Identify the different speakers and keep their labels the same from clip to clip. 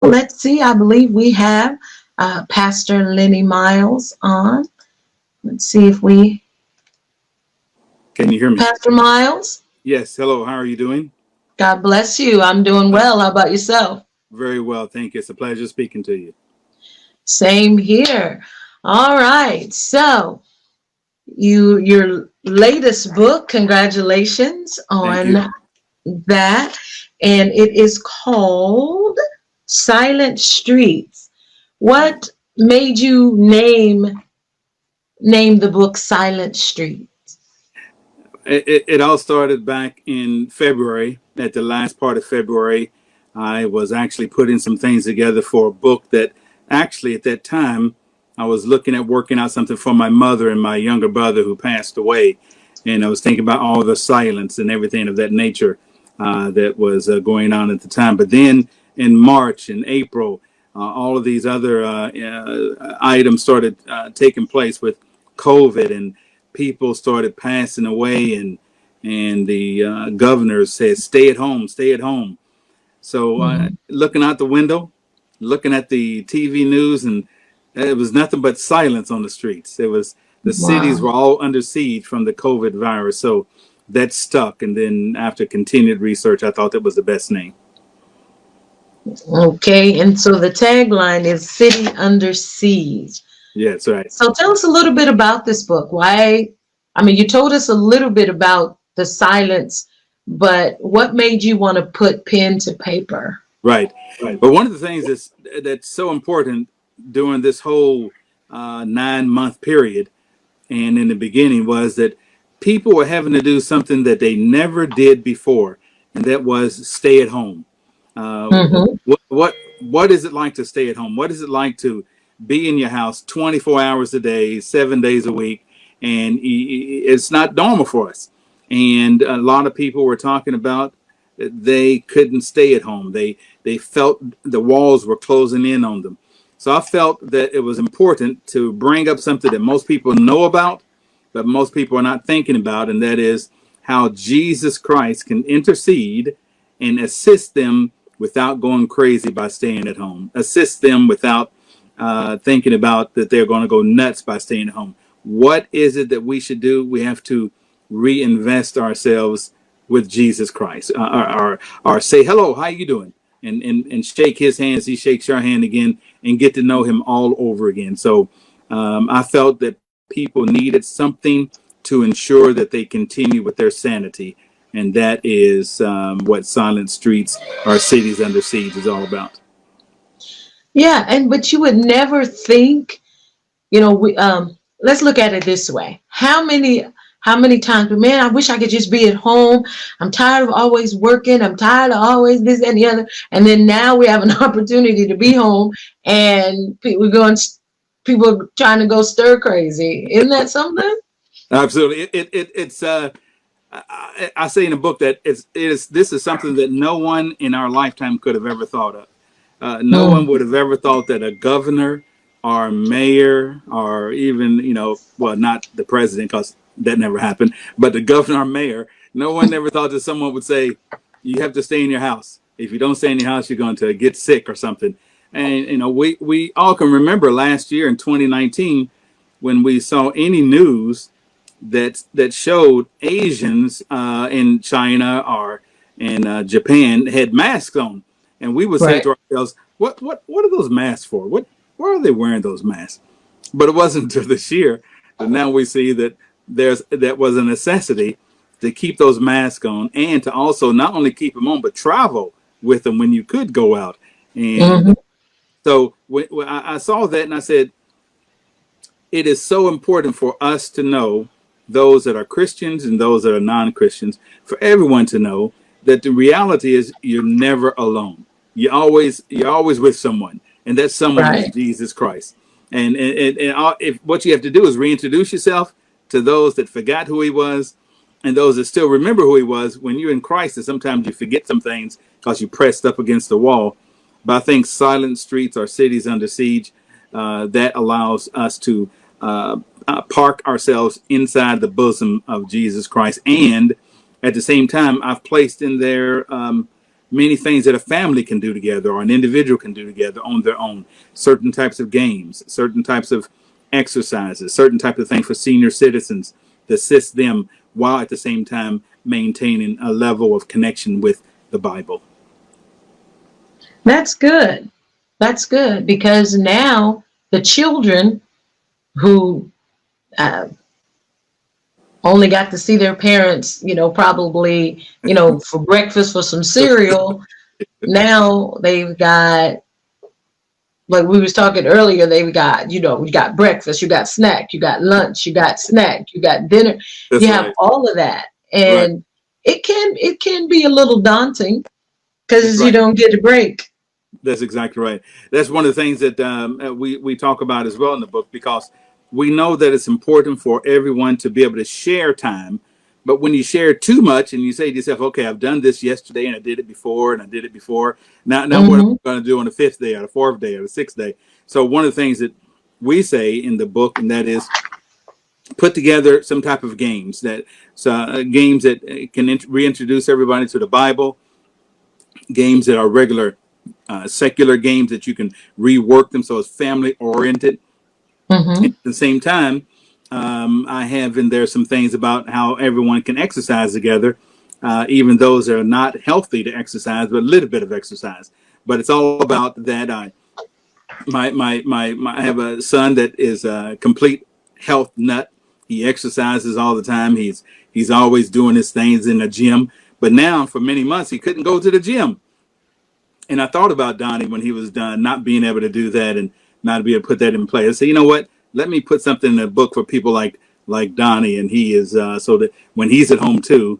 Speaker 1: Let's see. I believe we have Pastor Lennie Miles on. Let's see if we.
Speaker 2: Can you hear me?
Speaker 1: Pastor Miles,
Speaker 2: Yes. Hello. How are you doing?
Speaker 1: God bless you. I'm doing well. How about yourself?
Speaker 2: Very well. Thank you. It's a pleasure speaking to you.
Speaker 1: Same here. All right. So, your latest book, congratulations
Speaker 2: Thank you.
Speaker 1: on that. And it is called Silent Streets. What made you name the book Silent Street?
Speaker 2: It all started back in February. At the last part of February, I was actually putting some things together for a book that actually at that time I was looking at working out something for my mother and my younger brother who passed away. And I was thinking about all the silence and everything of that nature that was going on at the time. But then in March and April, all of these other items started taking place with COVID, and people started passing away, and the governor said, "Stay at home, stay at home." So
Speaker 1: Mhm.
Speaker 2: looking out the window, looking at the TV news, and it was nothing but silence on the streets. It was the cities
Speaker 1: Wow.
Speaker 2: were all under siege from the COVID virus. So that stuck. And then after continued research, I thought that was the best name.
Speaker 1: Okay. And so the tagline is City Under Siege.
Speaker 2: Yeah, that's right.
Speaker 1: So tell us a little bit about this book. Why? I mean, you told us a little bit about the silence, but what made you want to put pen to paper?
Speaker 2: Right. But one of the things that's so important during this whole 9 month period and in the beginning was that people were having to do something that they never did before, and that was stay at home. Uh,
Speaker 1: Mm-hmm.
Speaker 2: what is it like to stay at home? What is it like to be in your house 24 hours a day, 7 days a week? And it's not normal for us. And a lot of people were talking about that they couldn't stay at home. They felt the walls were closing in on them. So I felt that it was important to bring up something that most people know about, but most people are not thinking about, and that is how Jesus Christ can intercede and assist them without going crazy by staying at home, assist them without thinking about that they're going to go nuts by staying at home. What is it that we should do? We have to reinvest ourselves with Jesus Christ, or say hello, how you doing, and shake his hand as he shakes your hand again, and get to know him all over again. So I felt that people needed something to ensure that they continue with their sanity, and that is what Silent Streets or Cities Under Siege is all about.
Speaker 1: Yeah, and but you would never think, we let's look at it this way. How many times, but man, I wish I could just be at home. I'm tired of always working. I'm tired of always this and the other. And then now we have an opportunity to be home, and people are trying to go stir crazy. Isn't that something?
Speaker 2: Absolutely, it's. I say in the book that this is something that no one in our lifetime could have ever thought of. No one
Speaker 1: Mm,
Speaker 2: would have ever thought that a governor or mayor or even, well, not the president because that never happened, but the governor or mayor, no one ever thought that someone would say, you have to stay in your house. If you don't stay in your house, you're going to get sick or something. And, we all can remember last year in 2019 when we saw any news that showed Asians in China or in Japan had masks on, and we would say
Speaker 1: right.
Speaker 2: to ourselves, "What are those masks for? Why are they wearing those masks?" But it wasn't until this year that now we see that that was a necessity to keep those masks on, and to also not only keep them on but travel with them when you could go out. And
Speaker 1: Hmm.
Speaker 2: so when I saw that, and I said, it is so important for us to know, those that are Christians and those that are non-Christians, for everyone to know that the reality is you're never alone. You're always with someone, and that someone is
Speaker 1: Right.
Speaker 2: Jesus Christ. And if what you have to do is reintroduce yourself to those that forgot who he was, and those that still remember who he was. When you're in Christ, and sometimes you forget some things because you pressed up against the wall. But I think Silent Streets or Cities Under Siege, that allows us to park ourselves inside the bosom of Jesus Christ. And at the same time, I've placed in there many things that a family can do together or an individual can do together on their own. Certain types of games, certain types of exercises, certain type of things for senior citizens to assist them while at the same time maintaining a level of connection with the Bible.
Speaker 1: That's good. That's good because now the children who uh, only got to see their parents, probably, for breakfast for some cereal. Now they've got, like we was talking earlier, they've got, we got breakfast, you got snack, you got lunch, you got snack, you got dinner.
Speaker 2: That's
Speaker 1: You have
Speaker 2: right.
Speaker 1: all of that.
Speaker 2: Right.
Speaker 1: And it can be a little daunting
Speaker 2: That's
Speaker 1: because you
Speaker 2: right.
Speaker 1: don't get a break.
Speaker 2: That's exactly right. That's one of the things that we talk about as well in the book, because we know that it's important for everyone to be able to share time. But when you share too much and you say to yourself, okay, I've done this yesterday and I did it before and I did it before. Now what am
Speaker 1: Mm-hmm.
Speaker 2: I going to do on the fifth day or the fourth day or the sixth day? So one of the things that we say in the book, and that is put together some type of games games that can reintroduce everybody to the Bible, games that are regular secular games that you can rework them so it's family oriented. At
Speaker 1: Mm-hmm.
Speaker 2: the same time, I have in there some things about how everyone can exercise together, even those that are not healthy to exercise, but a little bit of exercise. But it's all about that. I have a son that is a complete health nut. He exercises all the time. He's always doing his things in the gym. But now, for many months, he couldn't go to the gym. And I thought about Donnie when he was done, not being able to do that and not be able to put that in place. I said, you know what? Let me put something in the book for people like Donnie, and he is so that when he's at home too,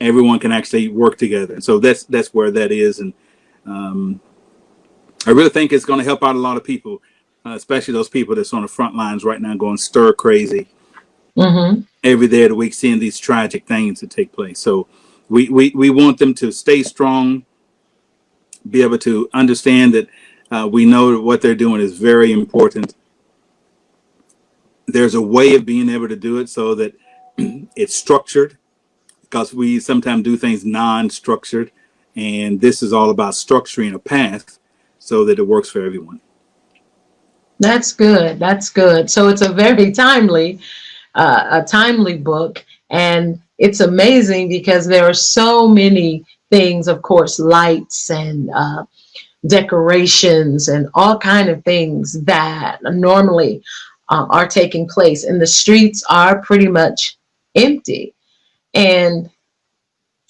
Speaker 2: everyone can actually work together. So that's where that is, and I really think it's going to help out a lot of people, especially those people that's on the front lines right now, going stir crazy
Speaker 1: Mm-hmm.
Speaker 2: every day of the week, seeing these tragic things that take place. So we want them to stay strong, be able to understand that we know that what they're doing is very important. There's a way of being able to do it so that it's structured, because we sometimes do things non-structured, and this is all about structuring a path so that it works for everyone.
Speaker 1: That's good. That's good. So it's a very timely book, and it's amazing because there are so many things, of course, lights and decorations and all kind of things that normally are taking place, and the streets are pretty much empty. And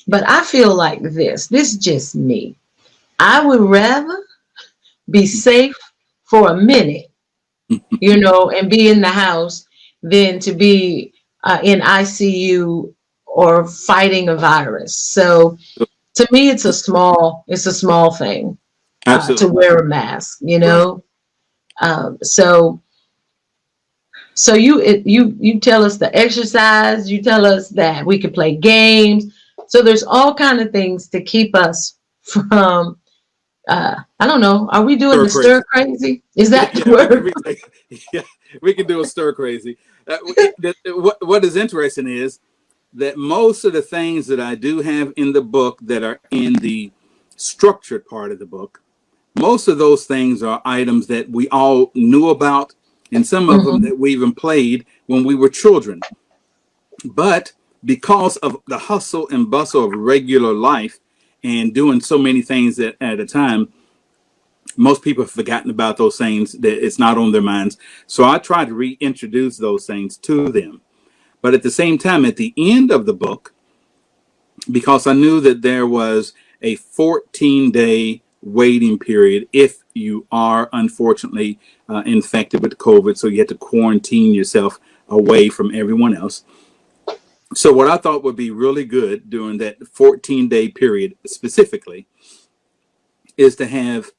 Speaker 1: but I feel like this is just me. I would rather be safe for a minute, and be in the house than to be in ICU or fighting a virus. So to me, it's a small thing to
Speaker 2: Absolutely.
Speaker 1: wear a mask.
Speaker 2: Right.
Speaker 1: So you tell us the exercise. You tell us that we can play games. So there's all kind of things to keep us from. I don't know. Are we doing
Speaker 2: Stir
Speaker 1: the stir
Speaker 2: crazy.
Speaker 1: crazy? Is
Speaker 2: Yeah,
Speaker 1: that the
Speaker 2: yeah, we can
Speaker 1: word?
Speaker 2: be like, yeah, we can do a stir crazy. What is interesting is that most of the things that I do have in the book that are in the structured part of the book, most of those things are items that we all knew about, and some of them
Speaker 1: Mm-hmm.
Speaker 2: that we even played when we were children. But because of the hustle and bustle of regular life and doing so many things at a time, most people have forgotten about those things, that it's not on their minds. So I try to reintroduce those things to them. But at the same time, at the end of the book, because I knew that there was a 14-day waiting period if you are unfortunately infected with COVID. So you have to quarantine yourself away from everyone else. So what I thought would be really good during that 14-day period specifically is to have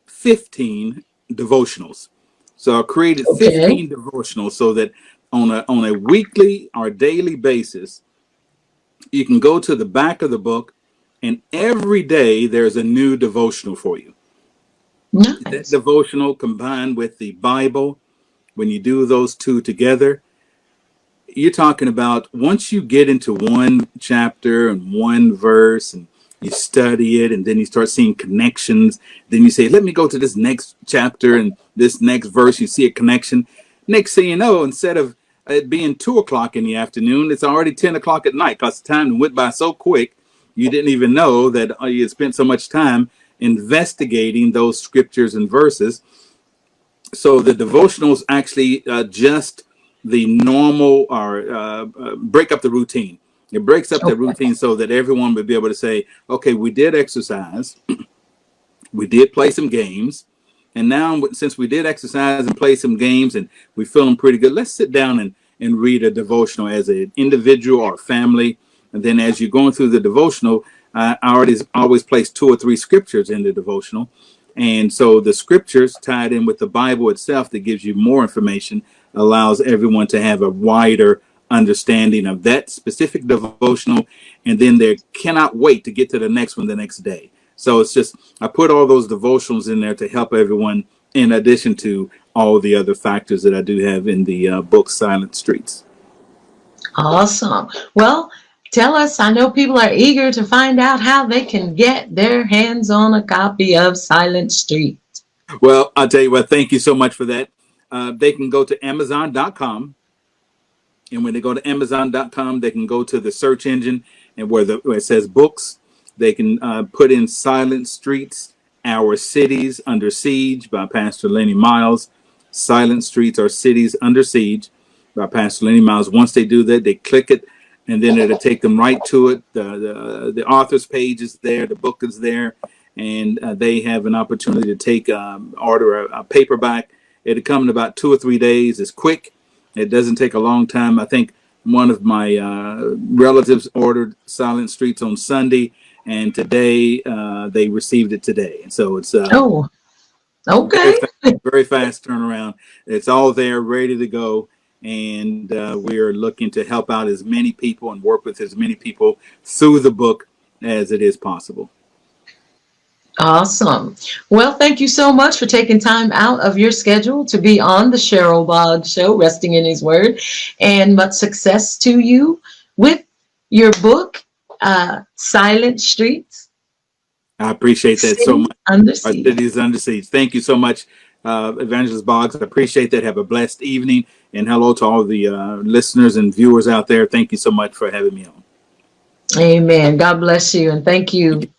Speaker 2: 15 devotionals. So I created
Speaker 1: Okay.
Speaker 2: 15 devotionals so that on a weekly or daily basis, you can go to the back of the book, and every day there's a new devotional for you. That
Speaker 1: Nice.
Speaker 2: devotional combined with the Bible, when you do those two together, you're talking about once you get into one chapter and one verse and You study it, and then you start seeing connections. Then you say, let me go to this next chapter and this next verse. You see a connection. Next thing you know, instead of it being 2 o'clock in the afternoon, it's already 10 o'clock at night, because the time went by so quick. You didn't even know that you had spent so much time investigating those scriptures and verses. So the devotionals actually just the normal, or break up the routine. It breaks up the
Speaker 1: Okay.
Speaker 2: routine so that everyone would be able to say, okay, we did exercise, we did play some games, and now since we did exercise and play some games and we're feeling pretty good, let's sit down and read a devotional as an individual or family. And then as you're going through the devotional, I always place 2 or 3 scriptures in the devotional. And so the scriptures tied in with the Bible itself, that gives you more information, allows everyone to have a wider understanding of that specific devotional. And then they cannot wait to get to the next one the next day. So it's just, I put all those devotionals in there to help everyone, in addition to all the other factors that I do have in the book Silent Streets.
Speaker 1: Awesome. Well, tell us, I know people are eager to find out how they can get their hands on a copy of Silent Street.
Speaker 2: Well, I'll tell you what, thank you so much for that. They can go to Amazon.com. And when they go to Amazon.com, they can go to the search engine, and where it says books, they can put in Silent Streets, Our Cities Under Siege by Pastor Lennie Miles. Silent Streets, Our Cities Under Siege by Pastor Lennie Miles. Once they do that, they click it, and then it'll take them right to it. The author's page is there, the book is there, and they have an opportunity to take order a paperback. It'll come in about 2 or 3 days. It's quick. It doesn't take a long time. I think one of my relatives ordered Silent Streets on Sunday, and today they received it today. And so it's
Speaker 1: Oh, okay.
Speaker 2: very fast turnaround. It's all there, ready to go. And we're looking to help out as many people and work with as many people through the book as it is possible.
Speaker 1: Awesome. Well, thank you so much for taking time out of your schedule to be on the Cheryl Boggs Show, Resting in His Word, and much success to you with your book, Silent Streets.
Speaker 2: I appreciate that so much.
Speaker 1: Under
Speaker 2: Our
Speaker 1: Siege.
Speaker 2: city is under siege. Thank you so much, Evangelist Boggs. I appreciate that. Have a blessed evening, and hello to all the listeners and viewers out there. Thank you so much for having me on.
Speaker 1: Amen. God bless you, and thank you.